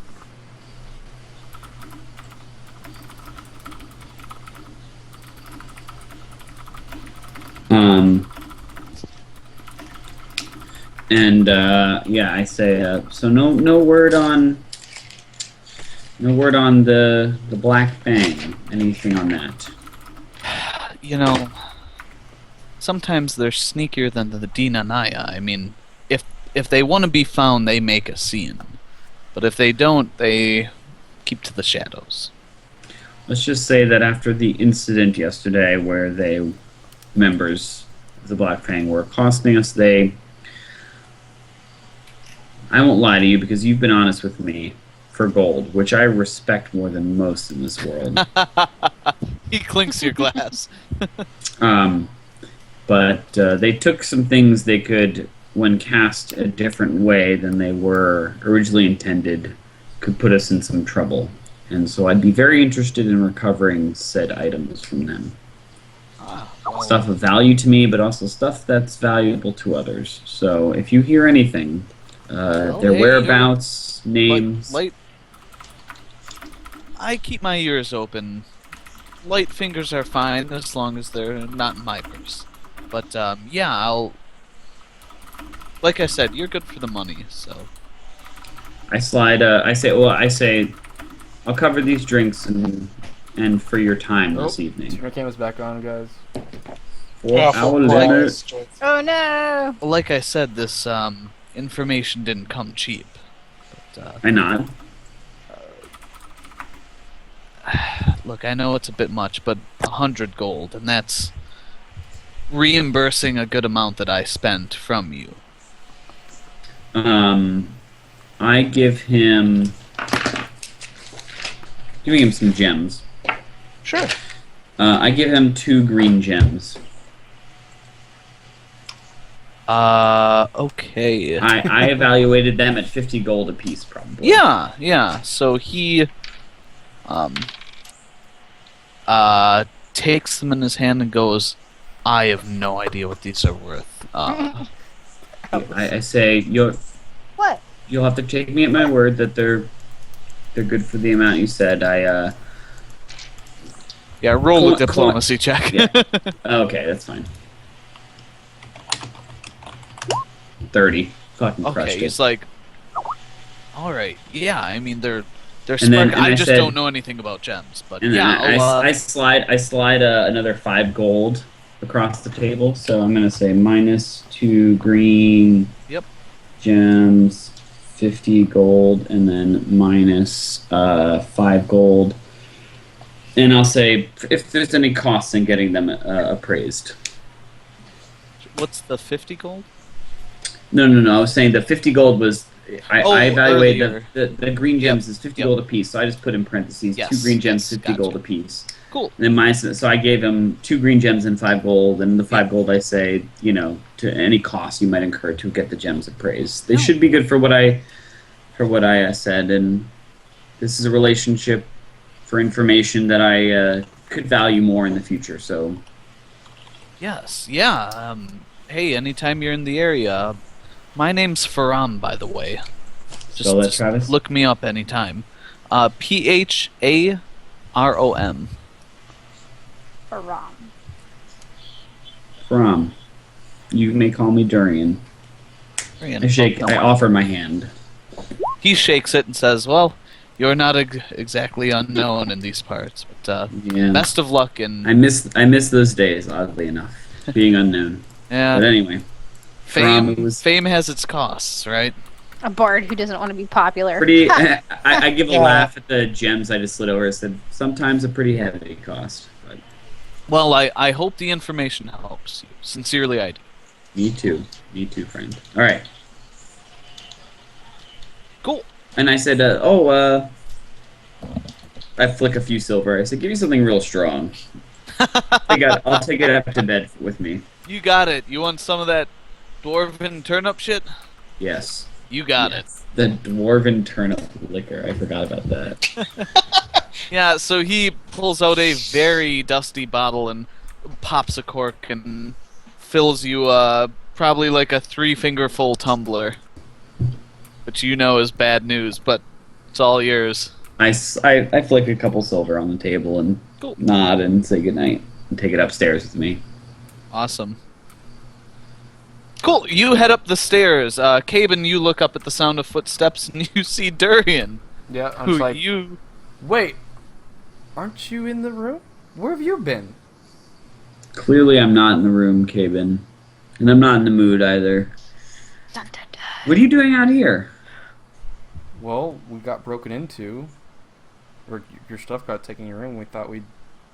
I say so. No word on the Black Fang. Anything on that? Sometimes they're sneakier than the Dina Naya. If they want to be found, they make a scene. But if they don't, they keep to the shadows. Let's just say that after the incident yesterday, where members of the Black Fang were accosting us, I won't lie to you because you've been honest with me for gold, which I respect more than most in this world. He clinks your glass. But they took some things they could, when cast a different way than they were originally intended, could put us in some trouble. And so I'd be very interested in recovering said items from them. Stuff of value to me, but also stuff that's valuable to others. So if you hear anything, their hey, whereabouts, names... I keep my ears open. Light fingers are fine as long as they're not in my purse. But yeah, I'll. Like I said, you're good for the money, so. I say, I'll cover these drinks and for your time this evening. Your camera's back on, guys. 4-hour limit. Oh no! Well, like I said, this information didn't come cheap. But, I nod. look, I know it's a bit much, but 100 gold, and that's reimbursing a good amount that I spent from you. I give him... Giving him some gems. Sure. I give him 2 green gems. Okay. I evaluated them at 50 gold apiece, probably. Yeah. So he, takes them in his hand and goes, I have no idea what these are worth. I say, What? you'll have to take me at my word that they're good for the amount you said. Yeah, roll a Cl- diplomacy check. Yeah. Okay, that's fine. 30. Fucking crushed Okay, it. he's like, all right, yeah. I mean, they're And smart. then- and I I just said- don't know anything about gems, but And then yeah, I slide another 5 gold across the table. So I'm gonna say -2 green. Yep. Gems, 50 gold, and then -5 gold. And I'll say if there's any costs in getting them appraised. what's the 50 gold? No. I was saying the 50 gold was. I evaluated earlier. the green gems Yep. is 50 Yep. gold apiece, so I just put in parentheses Yes. 2 green gems, Yes. 50 Gotcha. gold apiece. Cool. And then so I gave him 2 green gems and 5 gold, and the 5 gold I say, to any cost you might incur to get the gems appraised. They should be good for what I said, and this is a relationship for information that I could value more in the future. So Yes, yeah. Hey, anytime you're in the area, my name's Faram, by the way. Spell that, Travis? Look me up anytime. Pharom. Haram. from you may call me Durian. I offer my hand. He shakes it and says, "Well, you're not exactly unknown in these parts, but Yeah. best of luck." And I miss those days, oddly enough, being unknown. yeah, But anyway, fame has its costs, right? A bard who doesn't want to be popular. pretty. I give a Yeah. laugh at the gems I just slid over. I said sometimes a pretty heavy cost. But Well, I hope the information helps you. Sincerely, I do. me too, friend. All right. Cool. And I said, I flick a few silver. I said, give me something real strong. I'll take it up to bed with me. You got it. You want some of that dwarven turnip shit? Yes. You got it. The dwarven turnip liquor. I forgot about that. Yeah, so he pulls out a very dusty bottle and pops a cork and fills you probably like a 3-finger-full tumbler. Which you know is bad news, but it's all yours. I flick a couple silver on the table and Cool. nod and say goodnight and take it upstairs with me. Awesome. Cool, you head up the stairs. Caben, you look up at the sound of footsteps and you see Durian. Yeah, I'm Who just like, you... wait, aren't you in the room? Where have you been? Clearly I'm not in the room, Caben. And I'm not in the mood either. Dun, dun, dun. What are you doing out here? Well, we got broken into. Or your stuff got taken in your room. We thought we'd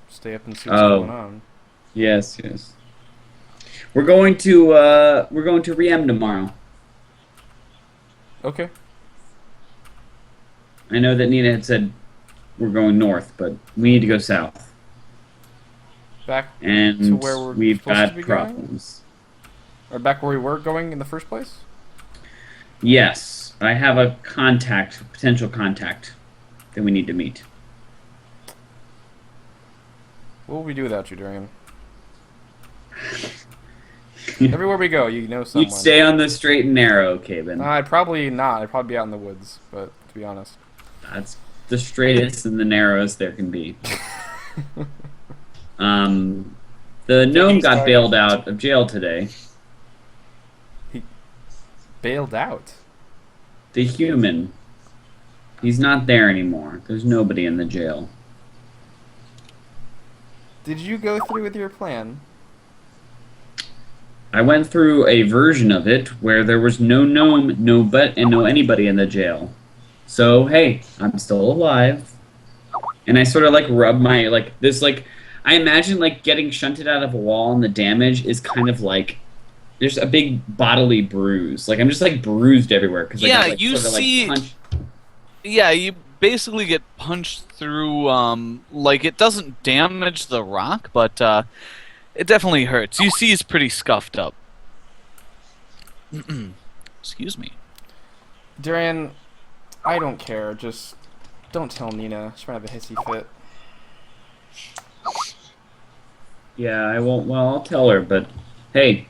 stay up and see what's Oh. going on. Yes. We're going to Riem tomorrow. Okay. I know that Nina had said we're going north, but we need to go south. Back And to where we're we've supposed to got be going? problems. or back where we were going in the first place? Yes, I have a potential contact that we need to meet. What will we do without you, Durian? Everywhere we go, you know someone. You'd stay on the straight and narrow, Caben. I'd probably not. I'd probably be out in the woods, but to be honest. That's the straightest and the narrowest there can be. The gnome got bailed out of jail today. Bailed out? The human. He's not there anymore. There's nobody in the jail. Did you go through with your plan? I went through a version of it where there was no gnome, and no anybody in the jail. So hey, I'm still alive, and I sort of like rub my I imagine like getting shunted out of a wall, and the damage is kind of like there's a big bodily bruise. Like I'm just like bruised everywhere because Yeah, like, you sort of, see- like, punched. Yeah, you basically get punched through. Like it doesn't damage the rock, but it definitely hurts. You see, he's pretty scuffed up. Excuse me. Durian, I don't care. Just don't tell Nina. She's gonna have a hissy fit. Yeah, I won't. Well, I'll tell her, but hey,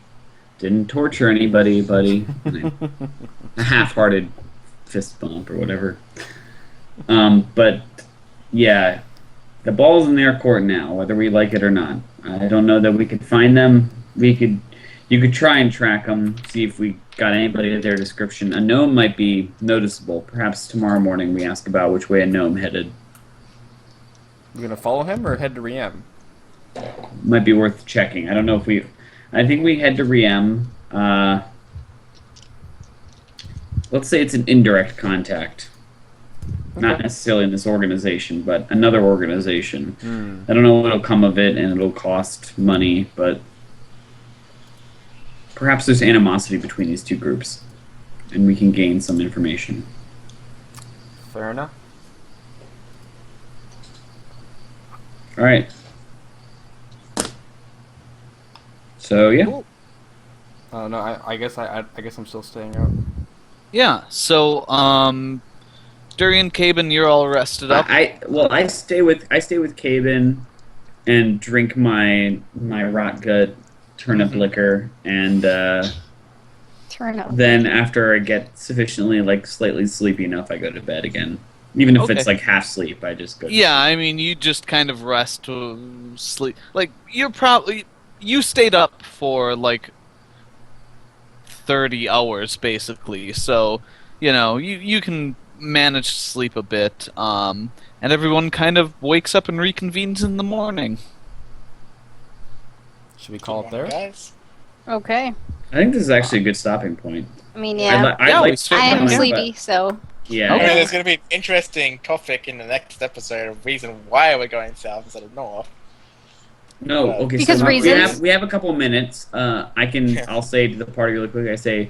didn't torture anybody, buddy. A half-hearted fist bump or whatever. But yeah, the ball's in their court now, whether we like it or not. I don't know that we could find them. You could try and track them, see if we got anybody at their description. A gnome might be noticeable. Perhaps tomorrow morning we ask about which way a gnome headed. You gonna follow him or head to Riem? Might be worth checking. I don't know if we. I think we head to Riem. Let's say it's an indirect contact. Not Okay. necessarily in this organization, but another organization. Hmm. I don't know what'll come of it, and it'll cost money, but perhaps there's animosity between these two groups, and we can gain some information. Fair enough. All right. So yeah, Cool. Oh no, I guess I guess I'm still staying out. Yeah. So, Durian, Caben, you're all rested up. I stay with Caben and drink my rot gut turnip liquor, and Turn up. then after I get sufficiently slightly sleepy enough, I go to bed again. Even if it's Okay. like half sleep, I just go. To Yeah, I mean, you just kind of rest to sleep. Like you stayed up for like 30 hours basically, so you can manage to sleep a bit. And everyone kind of wakes up and reconvenes in the morning. Should we call it Come on, there? guys. Okay. I think this is actually a good stopping point. I mean, yeah. Yeah, we I certainly am Fine, but- sleepy, so. Yeah. I mean, Okay. there's going to be an interesting topic in the next episode of reason why we're going south instead of north. No. Okay. Because so reasons. we have a couple minutes. I'll say to the party really quick. I say,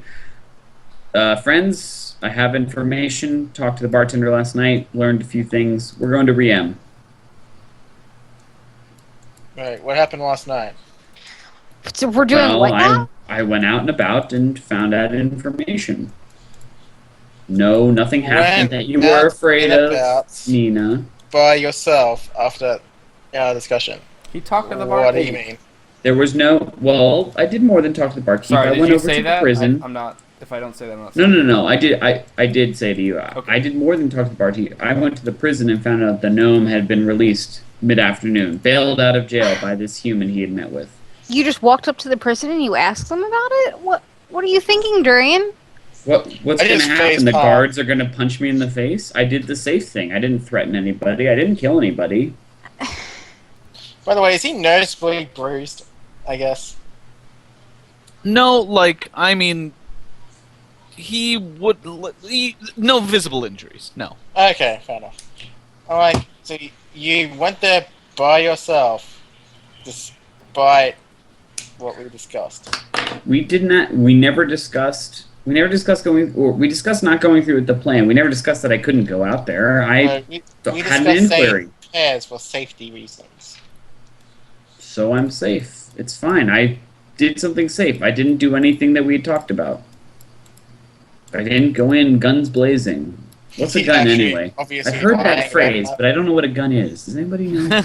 friends, I have information. Talked to the bartender last night. Learned a few things. We're going to Riem. Right, what happened last night? So we're doing what now? I went out and about and found out information. No, nothing happened that you were afraid of, About Nina. by yourself after our discussion. He talked to the What do barkeep. you mean? There was no. Well, I did more than talk to the barkeep. Sorry, I did went you over say to that? the prison. I'm not. If I don't say that, I'm not. No. I did. I did say to you. Okay. I did more than talk to the barkeep. I went to the prison and found out the gnome had been released mid-afternoon, bailed out of jail by this human he had met with. You just walked up to the prison and you asked them about it? What are you thinking, Durian? What's I going to just happen? faced The Tom. guards are going to punch me in the face? I did the safe thing. I didn't threaten anybody. I didn't kill anybody. By the way, is he noticeably bruised? I guess. No, I mean, he would no visible injuries. No. Okay, fair enough. Alright, so you went there by yourself, despite what we discussed. We did not. We never discussed We never discussed going, or we discussed not going through with the plan. We never discussed that I couldn't go out there. I we had an discussed inquiry, saying pairs for safety reasons. so I'm safe. It's fine. I did something safe. I didn't do anything that we had talked about. I didn't go in guns blazing. What's a You gun actually, anyway? obviously, I've heard don't that hang phrase, around. but I don't know what a gun is. Does anybody know?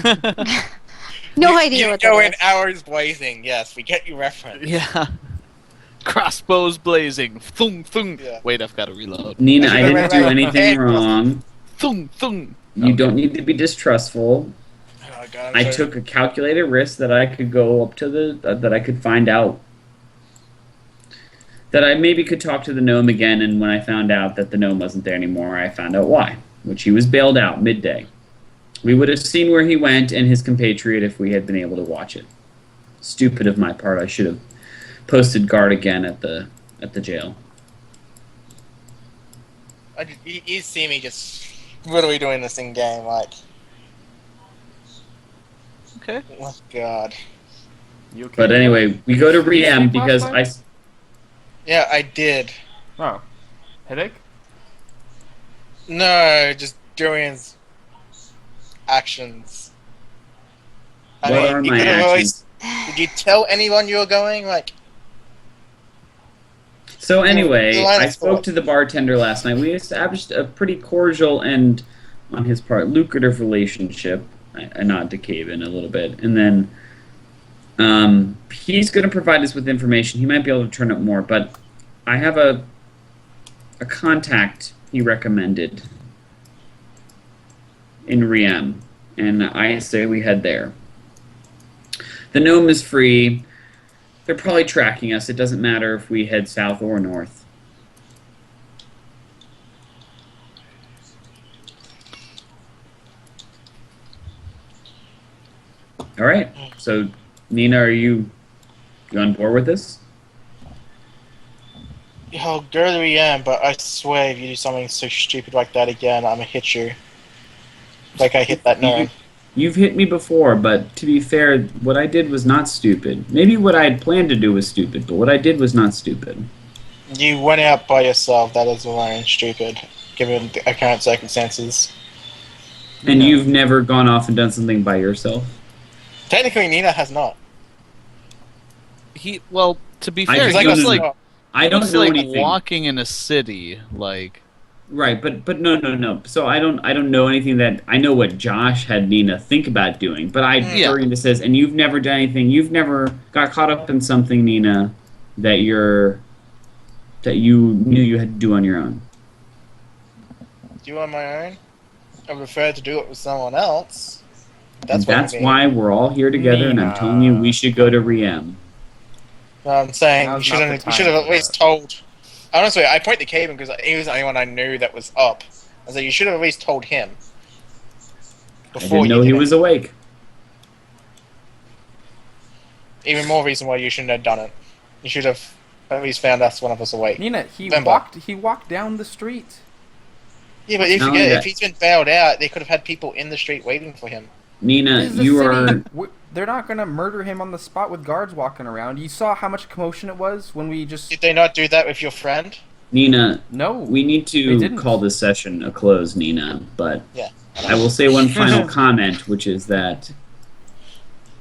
No idea You what go that in is. hours blazing. Yes, we get your reference. Yeah. Crossbows blazing. Thung thung. Yeah. Wait, I've got to reload. Nina, I Wait, didn't do wait. anything Hey, wrong. Thung thung. You don't need to be distrustful. Oh, God, I'm I sorry. took a calculated risk that I could go up to the that I could find out that I maybe could talk to the gnome again, and when I found out that the gnome wasn't there anymore, I found out why, which he was bailed out midday. We would have seen where he went and his compatriot if we had been able to watch it. Stupid of my part. I should have posted guard again at the jail. You see me just literally doing this in game, like, Okay. oh God. You okay? But anyway, we go to Did you Riem sleep because last I. night? Yeah, I did. Oh, headache? No, just Durian's actions. I What mean, are you my could've actions? Did you tell anyone you were going? Like, So anyway, The line I of spoke thought. to the bartender last night. We established a pretty cordial and, on his part, lucrative relationship. I nod to Caven a little bit, and then he's going to provide us with information. He might be able to turn up more, but I have a contact he recommended in Riem, and I say we head there. The gnome is free. They're probably tracking us. It doesn't matter if we head south or north. All right. So, Nina, are you on board with this? I'll go to the end, but I swear if you do something so stupid like that again, I'm gonna hit you. Like I hit that gnome. You've hit me before, but to be fair, what I did was not stupid. Maybe what I had planned to do was stupid, but what I did was not stupid. You went out by yourself. That is alone stupid, given the current circumstances. And No. you've never gone off and done something by yourself? Technically, Nina has not. Well, to be I fair, just he don't was know- like I don't was know like anything. walking in a city, like Right, but no. So I don't know anything that I know what Josh had Nina think about doing, but I Yeah. Dorian just says, and you've never done anything. You've never got caught up in something, Nina, that you knew you had to do on your own. Do on my own. I prefer to do it with someone else. That's what I mean. why we're all here together, and I'm Nina. telling you, we should go to Riem. No, I'm saying Now's you not the should have time at for least that. told. Honestly, I point to Caven because he was the only one I knew that was up. I said you should have at least told him I before didn't know you he did was it. awake. Even more reason why you shouldn't have done it. You should have at least found us one of us awake. Nina, he Remember. walked down the street. Yeah, but you Not forget only if that- he's been bailed out, they could have had people in the street waiting for him. Nina, This is the you city. are. They're not gonna murder him on the spot with guards walking around. You saw how much commotion it was when we just Did they not do that with your friend? Nina, no. we need They to didn't. call this session a close, Nina, but Yeah. I will say one final comment, which is that,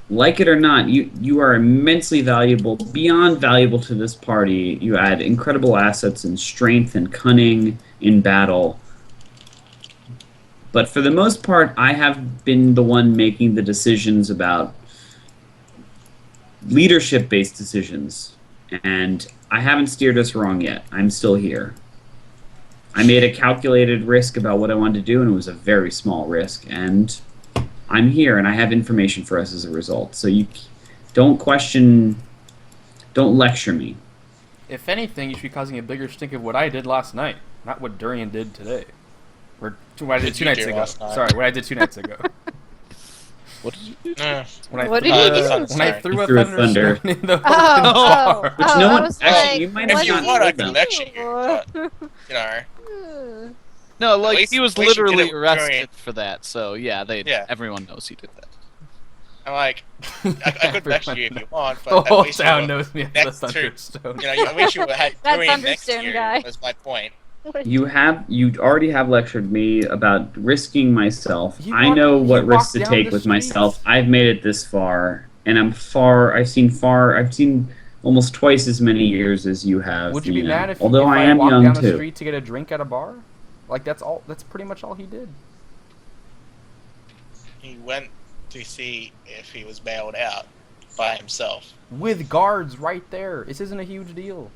like it or not, you are immensely valuable, beyond valuable to this party. You add incredible assets in strength and cunning in battle. But for the most part, I have been the one making the decisions about leadership-based decisions, and I haven't steered us wrong yet. I'm still here. I made a calculated risk about what I wanted to do, and it was a very small risk, and I'm here, and I have information for us as a result. So you don't question, don't lecture me. If anything, you should be causing a bigger stink of what I did last night, not what Durian did today, or what I did Did 2 you nights do ago. last night? Sorry, what I did 2 nights ago. what did you do? No. When I What threw did he the- do? When I Sorry. threw You a threw a thunderstone thunder. in the open Oh, bar. Which oh, no I one- was actually, like, you might If have you not want, I told can them. lecture you, but you know. No, like least- he was at least you did literally it arrested during- for that. So yeah, Yeah. everyone knows he did that. I'm like, I could next year if you want, The but whole at least town you were knows me as the next to, Thunderstone. I wish you had That doing it next Thunderstone year. guy. Was my point. You already have lectured me about risking myself. You I walk- know you what walk risks to down take the with street. myself. I've made it this far, and I've seen almost twice as many years as you have. Would you be Mina. mad if, Although if I I am walked young down the too. street to get a drink at a bar? Like that's pretty much all he did. He went to see if he was bailed out by himself. With guards right there. This isn't a huge deal.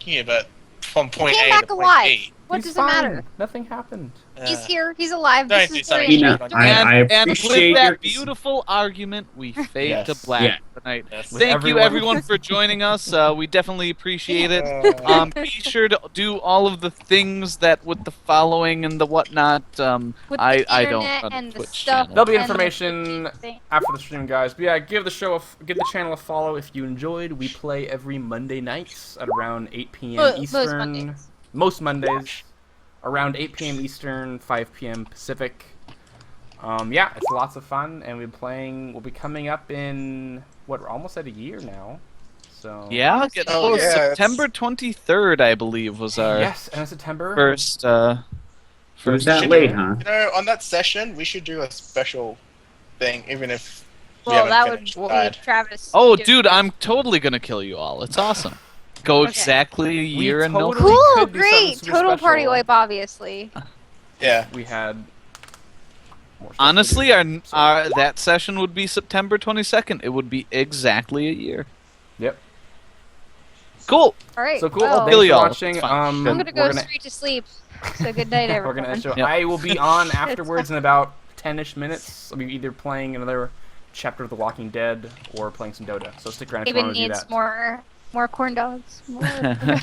Yeah, but from He point came A back to point alive. B. What He's does fine. it matter? Nothing happened. He's here. He's alive. Don't This do is something very Mina, interesting. I And with appreciate that your- beautiful argument, we fade Yes. to black Yeah. tonight. Yes. With Thank you, everyone- everyone, for joining us. We definitely appreciate it. Be sure to do all of the things that with the following and the whatnot. With I the don't internet run a and the Twitch stuff. channel. There'll be and the information thing. after the stream, guys. But yeah, give the channel a follow if you enjoyed. We play every Monday nights at around 8 p.m. Most Eastern. Mondays. Most Mondays, around 8 p.m. Eastern, 5 p.m. Pacific. Yeah, it's lots of fun, and we'll be coming up in what, we're almost at a year now. So Yeah, get Oh, close. yeah, it's- September 23rd, I believe, was our yes, and in September. first. It was First that stream. late, huh? On that session, we should do a special thing, even if we Well, haven't that would finished. be Bad. Travis. Oh, doing- dude, I'm totally gonna kill you all. It's awesome. Go Okay. exactly a year and no. totally- Cool, could do something great, super total party special. wipe, obviously. Yeah. We had. more stuff to Honestly, do, so- our that session would be September 22nd. It would be exactly a year. Yep. Cool. All right. So cool. well, Thanks Kill for y'all. watching. It's fine. I'm gonna go we're gonna straight to sleep. So good night, we're everyone. gonna end the show. Yep. I will be on afterwards in about 10ish minutes. I'll be either playing another chapter of The Walking Dead or playing some Dota. So stick around if you Even want to do needs that. more corn dogs. More.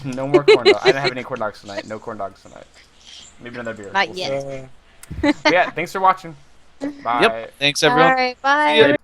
No more corn dogs. I didn't have any corn dogs tonight. No corn dogs tonight. Maybe another beer. Not We'll yet. see. But yeah, thanks for watching. Bye. Yep. Thanks everyone. All right, bye. See ya.